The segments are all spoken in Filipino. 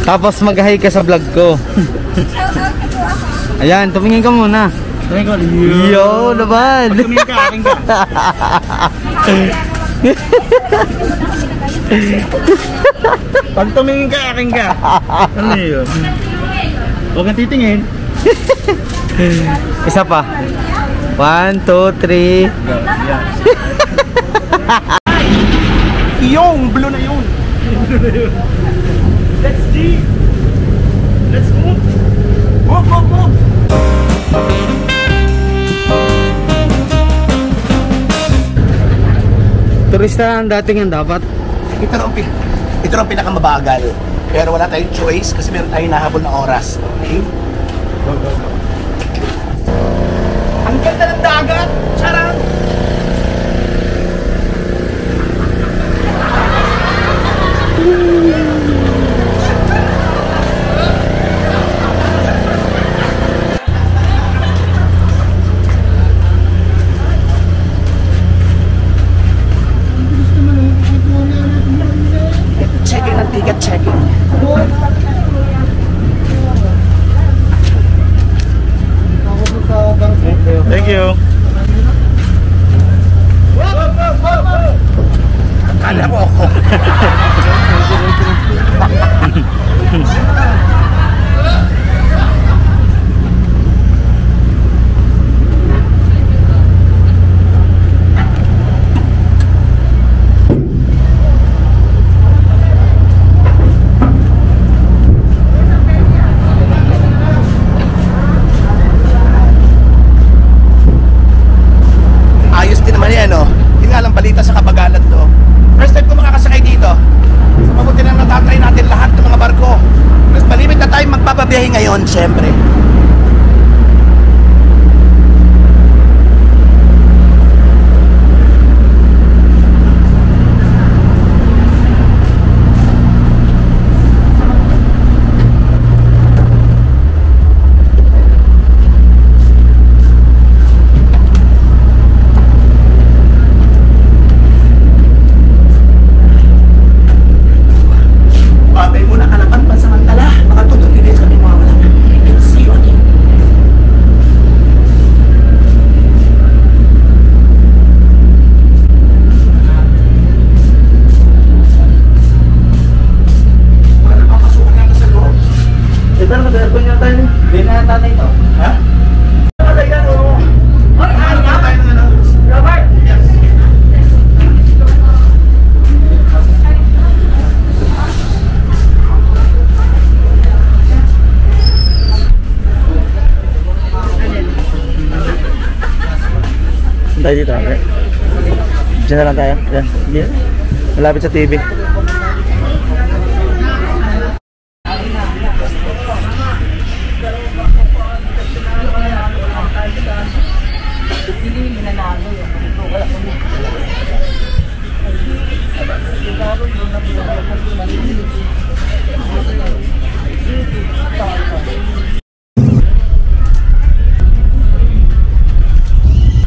Tapos mag-hi ka sa vlog ko. Ayan, tumingin ka muna. Tumingin ko. Yo, naman. Pag tumingin ka, aking ka. Pag tumingin ka, aking ka. Ano yun? Huwag kang titingin. Isa pa. 1, 2, 3. Yung blue na yun. Let's see. Let's move. Move, move, move. Turista ang dating yan dapat. Ito ang pinakamabagal. Pero wala tayong choice kasi meron tayong nahabol na oras. Okay? Go, go, go. Ang ganda ng dagat! Charang! Checking ang ticket, checking. Thank you. Akala ko ako. Ayos din naman yan, no? Yun nga lang balita sa Kabagalan to. First time ko makakasakay dito. So mabuti na natatry natin lahat ng mga barko. Mas malimit na tayo magpapabiyahe ngayon, syempre. Babay muna kalapan pansamantala. Baka tutulungan kami mga wala. And see you again. Wala na papasukan yata sa loob. Ito na mag-aircon yata yun. Hindi na yata na ito. Ha? Wala yan, oo. Ay, tayo ng ano. Robert! Yes. Tayo dito, okay? Diyan na lang tayo. Yan. Yan. Malapit sa TV.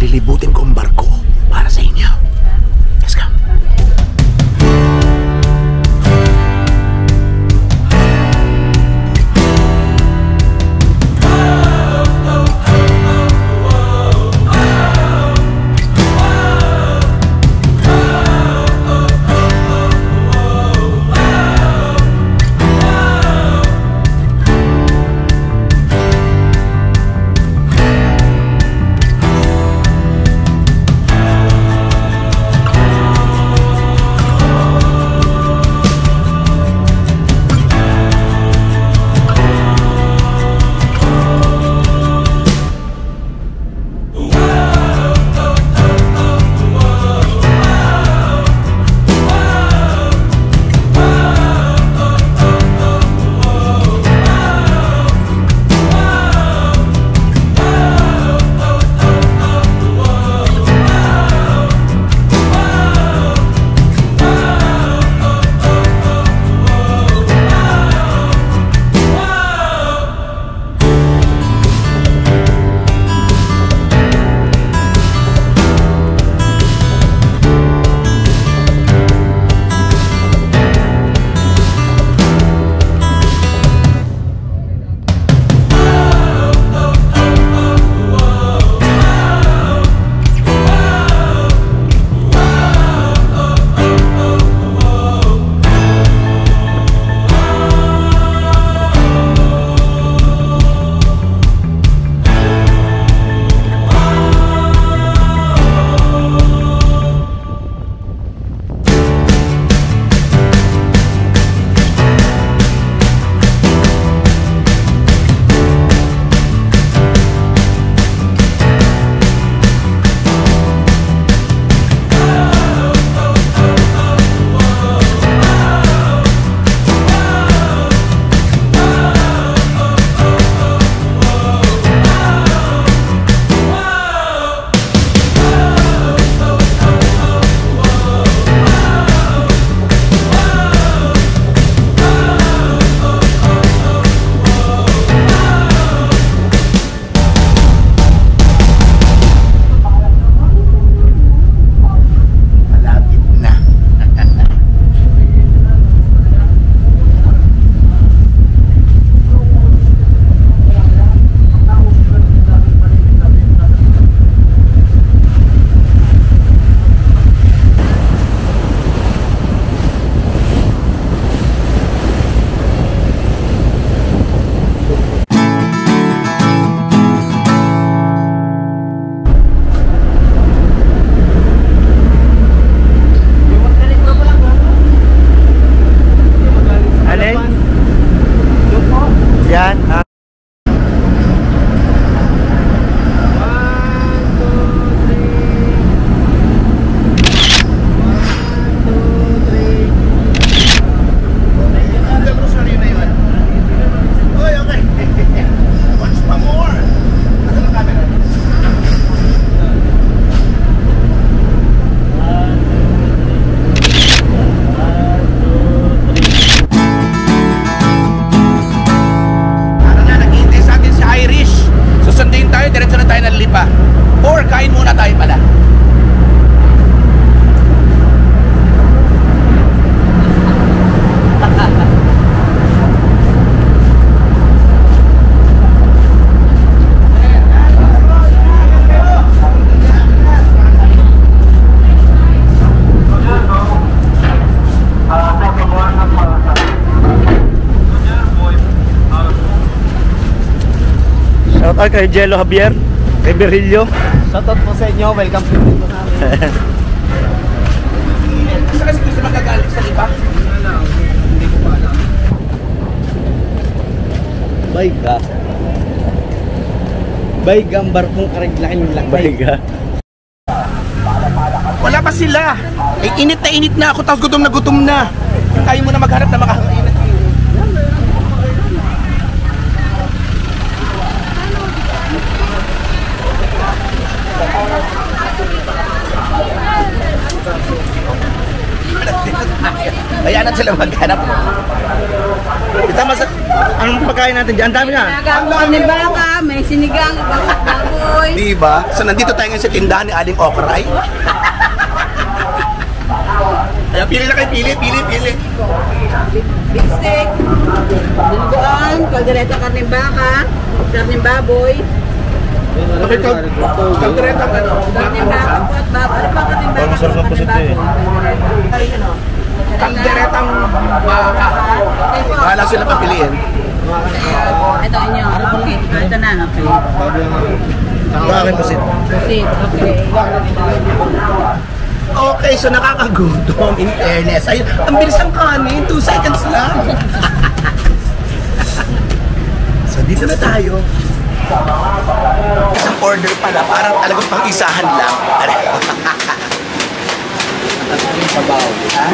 Lilibutin ko ang barko para sa inyo. Let's go. Ay, kay Jello Javier, kay Berilio. Shoutout po sa inyo. Welcome po dito namin. Saan kasi gusto magagalit sa iba? Hindi ko pa alam. Bayga. Bayga ang barkong ariglain lang. Bayga. Wala pa sila. Eh, init na ako, tapos gutom na. Tayo muna magharap na makakain. Ayan na sila maghanap. Tama sa... Anong pagkain natin dyan? Ang dami na. May baka, may sinigang, baboy. Diba? So nandito tayo ngayon sa tindahan ni Aling Okray. Ayan, pili na kayo, pili. Big steak, dinuguan, kaldereta karneng baka, karneng baboy, Okay, kaldereta ka, no? karneng baka po at baboy. Ano ba karneng baka? Masarap ang pusit eh. Kalderetang baka. Bahala sila papiliin. Ito inyo. Okay, ito na. Okay. Ang aking pusit. Proceed. Okay. Okay, so nakakagutom in fairness. Ayun, ang bilis ng kanin, 2 seconds lang. So dito na tayo. Isang order pala, parang talagang pang-isahan lang. Sabaw. Ha?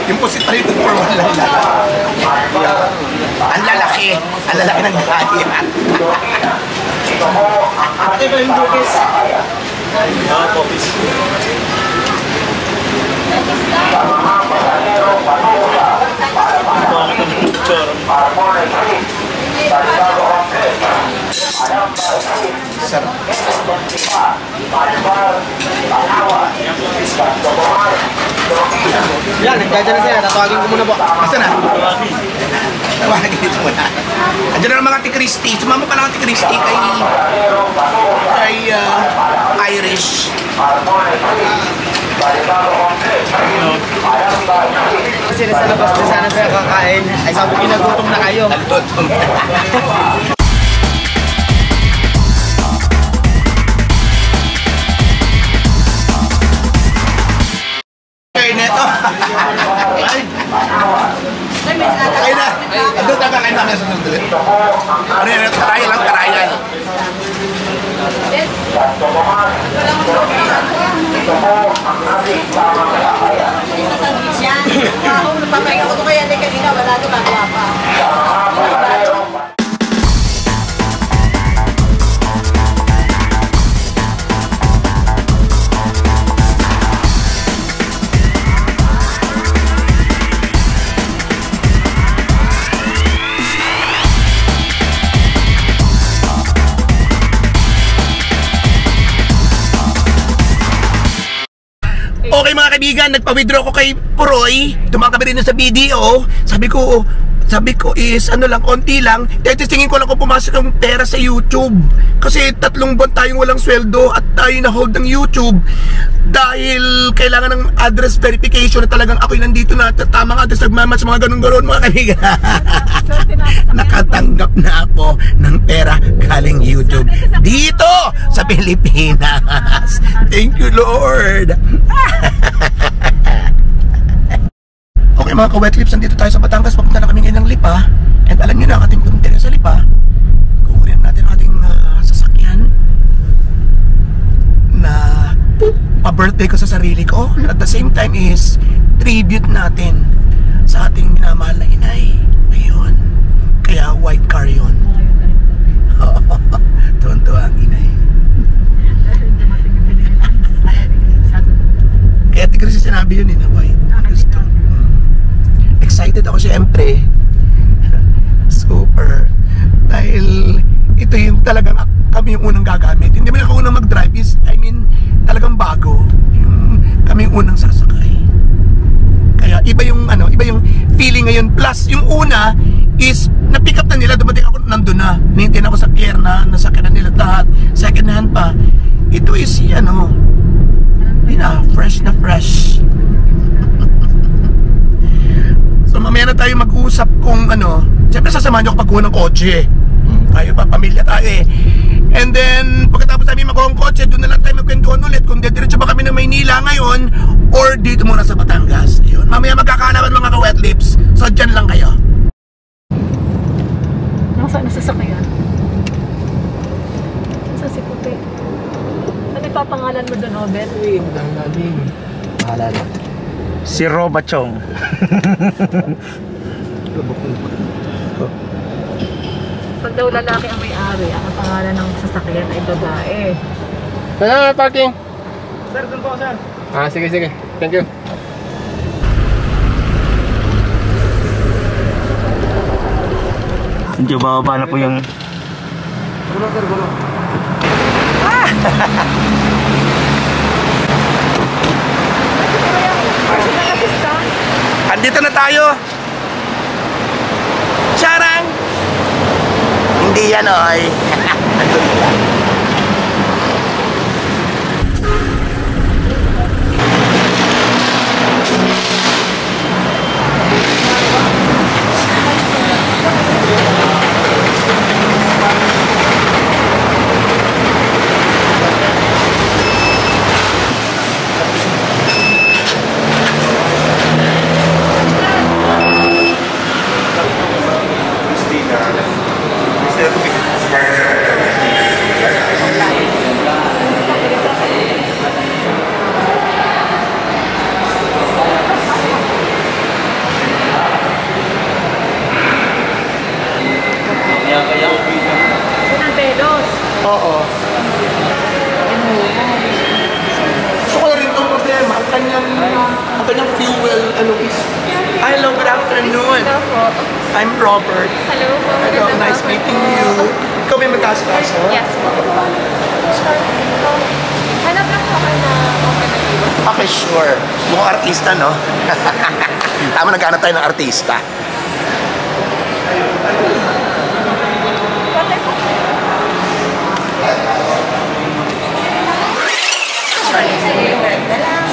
Yung pusit pa rin for one lang. Ang lalaki ng kaya. Ate ba yung cookies? Cookies. Sarap. Yan, nagdadya na sila. Tatawagin ko muna po. Basta na. Tawagin dito muna. Andiyan na ng mga T-Christy. Sumama pa lang ang T-Christy kay Irish. Kasi nasa labas na sana sila kakain. Ay sabi ko nagutom na kayo. Nagutom. Okay, neto. Ay na. Ando ta kain na sa nandun. Ano yan? Karayan. Yan. Ako, nagpapahinga ko ito kaya din kanina. Wala ito, bakla pa. Okay mga kaibigan, nagpa-withdraw ko kay Puroy. Tumaka rin na sa video. Sabi ko is ano lang, konti lang. Testingin ko lang kung pumasok ang pera sa YouTube. Kasi 3 buwan tayong walang sweldo at tayo na hold ng YouTube. Dahil kailangan ng address verification na talagang ako'y nandito na tamang address, nagmamatch mga ganun-ganun mga kaibigan. Nakatanggap na ako ng pera galing YouTube dito sa Pilipinas. Thank you Lord. Okay mga ka-wet lips, nandito tayo sa Batangas. Papunta na kami ngayon ng Lipa. And alam nyo na, ating pumunta sa Lipa. Kukunin natin ang ating sasakyan na pa-birthday ko sa sarili ko. At the same time is tribute natin sa ating minamahal na inay. Ayun. Kaya white car yun. Tuwan-tuwa ang inay. Kaya tigre si sinabi yun na white. Gusto. Excited ako syempre. Super. Dahil ito yung talagang kami yung unang gagamit. Hindi man ako unang mag-drive, talagang bago. Kami yung unang sasakay. Kaya iba yung feeling ngayon. Plus yung una is na-pick up na nila, dumating ako nandun na. Nintin ako sa Pierna, nasakyan na nila lahat. Second hand pa. Ito is na. Fresh na fresh. So mamaya na tayo mag-usap kung ano. Siyempre sasamahan nyo ako pagkuha ng kotse. Tayo pa, pamilya tayo eh. And then, pagkatapos namin makuha ng kotse, doon na lang tayo magkwentuhan ulit kung dediretso ba kami ng Maynila ngayon or dito muna sa Batangas. Ayun. Mamaya magkakalaban mga ka-wet lips. So dyan lang kayo. Nasaan na sasakyan? Sa si Puti. Ano ipapangalan mo doon, Obet? Bahala na. Si Robachong. Pag daw lalaki ang may-ari, ang pangalan ng sasakyan ay babae. Saan na parking? Sir, doon po, sir. Sige, sige. Thank you. Medyo bababa na po yung... Gulong, sir, gulong. Andito na tayo. Charang! Hindi yan, oy. Andun yan. Unang pelos. Oo. So ko rin itong problema, ang kanyang fuel, ano is... Hello, good afternoon. Hello po. I'm Robert. Hello po. Hello, nice meeting you. Ikaw may magkasikaso? Yes po. Hanap lang po kayo na alternative. Okay, sure. Mukhang artista, no? Tama, naghanap tayo ng artista.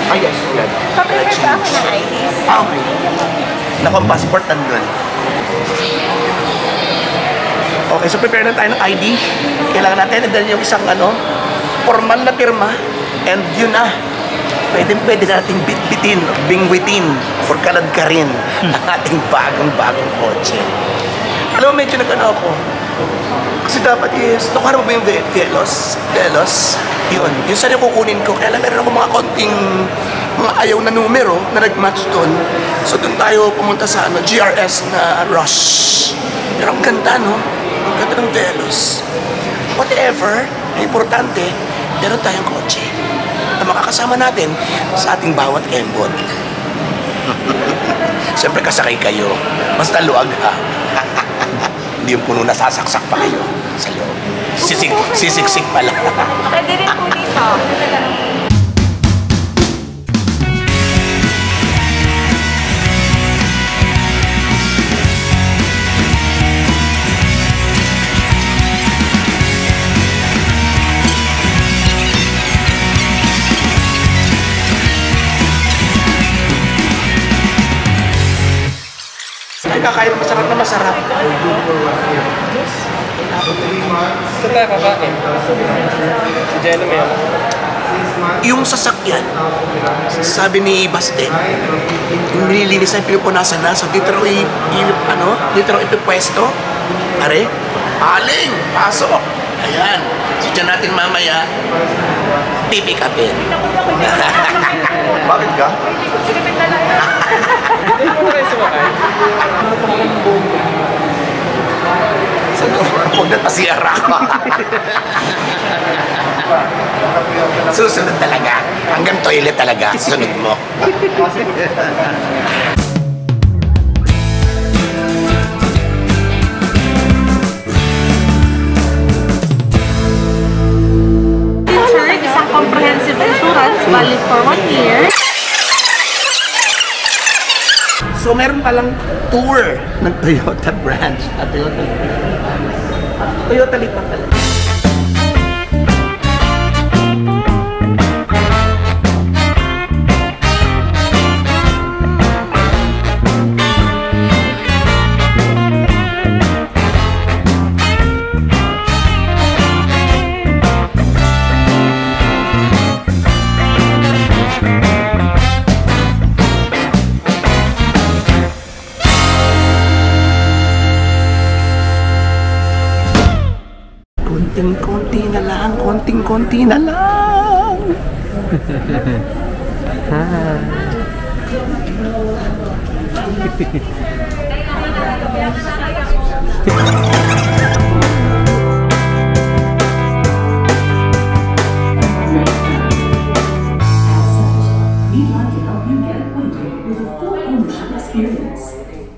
Ay, yes, yes. Pa-prepare pa ako ng IDs. Okay. Naku, ang passport nandun. Okay, so prepare na tayo ng ID. Kailangan natin nandun yung isang formal na pirma. And yun na. Pwede natin bitbitin, bingwitin, or kaladkarin ang ating bagong kotse. Alam mo, medyo nag-ano ako. Kasi dapat is, nakuha mo ba yung Velos? Yun sana yung kukunin ko. Kaya lang meron ako mga konting mga ayaw na numero na nag-match doon. So doon tayo pumunta sa GRS na Rush. Pero ang ganda, no? Ang ganda ng Velos. Whatever, ang importante, meron tayong kotse na makakasama natin sa ating bawat embot. Siyempre kasakay kayo. Basta luwag ha. Hindi yung puno nasasaksak pa kayo sa loob. Sisiksik pala. Pwede rin po dito. Ay, kakain masarap na masarap. Saan tayo kakain? Si Jenna may Yung sasakyan, sabi ni Baste, yung nililinis na pinupunasan na, so dito raw dito raw ipipwesto. Are, aling, pasok. Ayan, so dyan natin mamaya, pipick upin. Bakit ka? Huwag na pasiyara ko. Susunod talaga. Hanggang toilet talaga. Sunod mo. Insured sa comprehensive insurance valid for 1 year. So meron palang tour ng Toyota branch at Toyota Lipa pala. konting-konti na lang, konting-konti na lang. We'd like to help you get acquainted with a full ownership experience.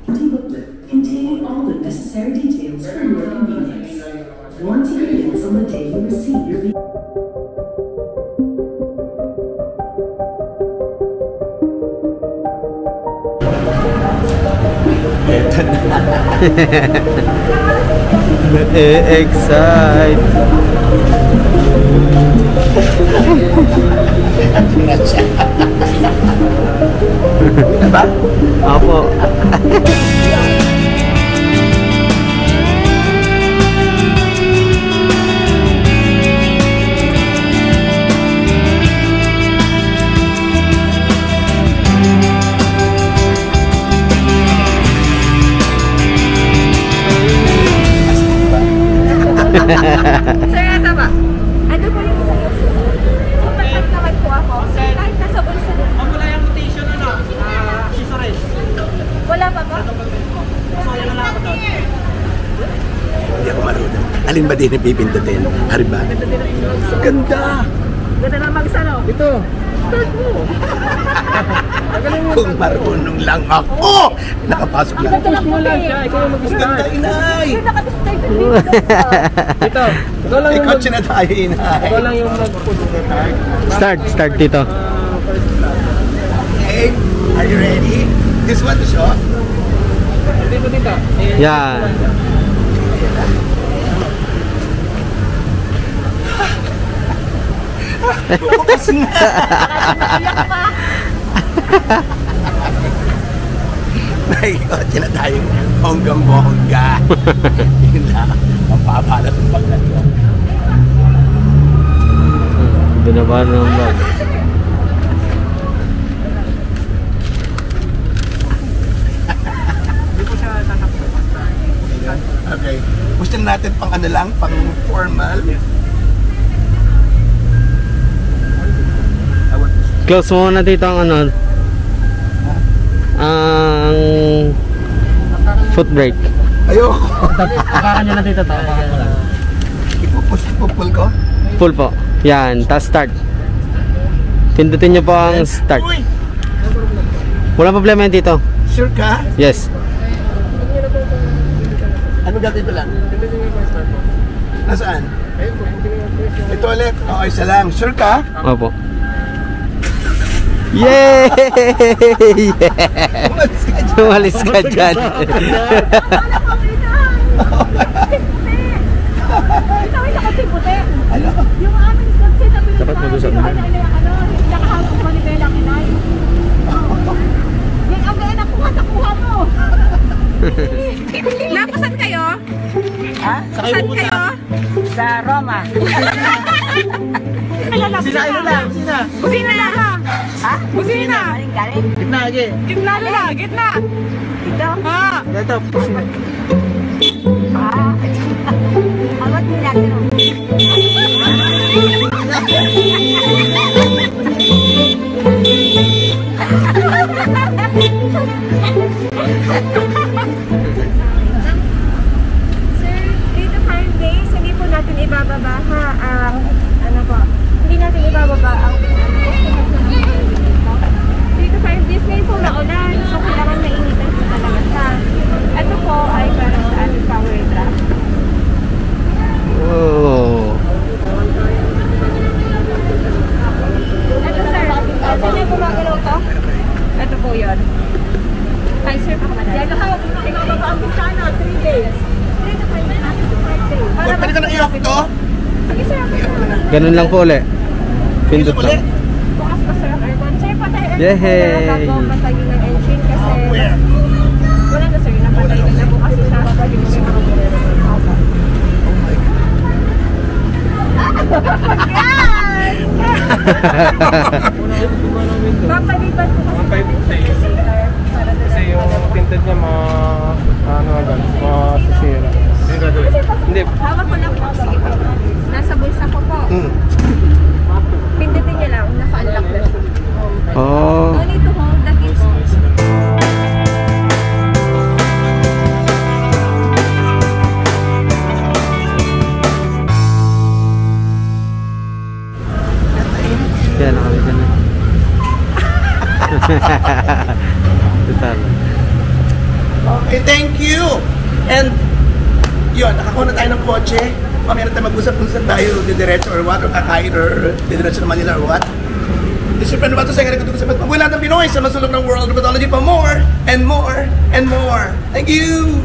Booklet containing all the necessary details for your convenience. Warranty begins on the day you receive your vehicle. Excite. Diba? Apo. Sir, ito ba? Ano po yung isa yung Kapag naman po ako, kahit nasa bulsa din. Wala yung rotation accessories. Wala pa ba? Hindi ako marunong. Alin ba din ipipindutin? Hari ba? Ganda! Ganda na magsano. Ito. Kung marunong lang ako! Nakapasok lang. Push mo lang siya, ikaw yung Ganda, inay! Yung nakadistay ko dito. Ito. Ikaw lang May yung kotse na tayo, inay. ikaw lang yung mag-push. Start dito. Okay, are you ready? This one to show? Dito. Yan. Bukas nga! May kotse na tayong honggang-bongga. Yun lang. Mapapalat ang pagkat ko. Binabahan ng bag. Okay. Gusto natin pang ano lang, pang formal. Close mo na dito ang ano. Ang foot brake. Ayoko. Apakan nyo na dito to. Apakan mo lang. Ipupul ko? Full po. Yan. Tapos start. Pindutin nyo po ang start. Uy! Walang problema yun dito. Sure ka? Yes. Ano gagawin ko lang? Nasaan? Ito ulit. Okay, isa lang. Sure ka? Opo. Yay! Umalis ka dyan. Umalis ka dyan. Ito isa kasi puti. Ano? Yung aming kotse na pinuntahan. Dapat mag-usap yung na. nakahawak ko ni Bella Kinay. Yung ang gaya na kuha mo. Napasan kayo? Ha? Saan kayo? Sa Roma. Sina, ano lang? Sina? Busina na. Ha? Busina. Galing. Gitna, age. Gitna na. Gitna. Ito? Ha? Ito, pusina. Ah. Awat mo natin. Sir, 3 to 5 days, hindi po natin ibababa ha, ang, ano po, hindi natin ibababa ang, 3 to 5 days ngayon po maulan, so kailangan mainitan po talaga siya. Ito po ay para sa ating power draft. Oh. Ito sir, saan niya gumagalaw to? Ito po yun. Ay sir, pakamadali. Ibababa ang bintana, 3 days. 3 to 5 days, 5 days. Uy, pwede ka nang i-off to? Sige sir, Ganun lang po ulit. Pindot lang. bukas pa sir ang aircon. Sir, patayin Yay! bago patayin ng engine kasi Where? wala na sir, napatay na bukas siya. Patayin na yung mga Opo. Oh my God. Papalipat po kasi Kasi yung tinted niya ano agad, masisira. Hindi. Hawak ko lang po. Sige po. ako po. Pindutin niyo lang, naka-unlock na siya. Oh. No need to hold the keys. Yan, nakabigyan na. Total. Okay, thank you! And, yun, nakakuha na tayo ng kotse. Mamaya na tayo mag-usap-usap tayo, didiretso or what, or kakain, or didiretso na Manila or what. This is your friend Roberto Sengere, katuto sa Pagpabuhay lahat ng Pinoy sa masulog ng world of pathology pa more, and more, and more. Thank you!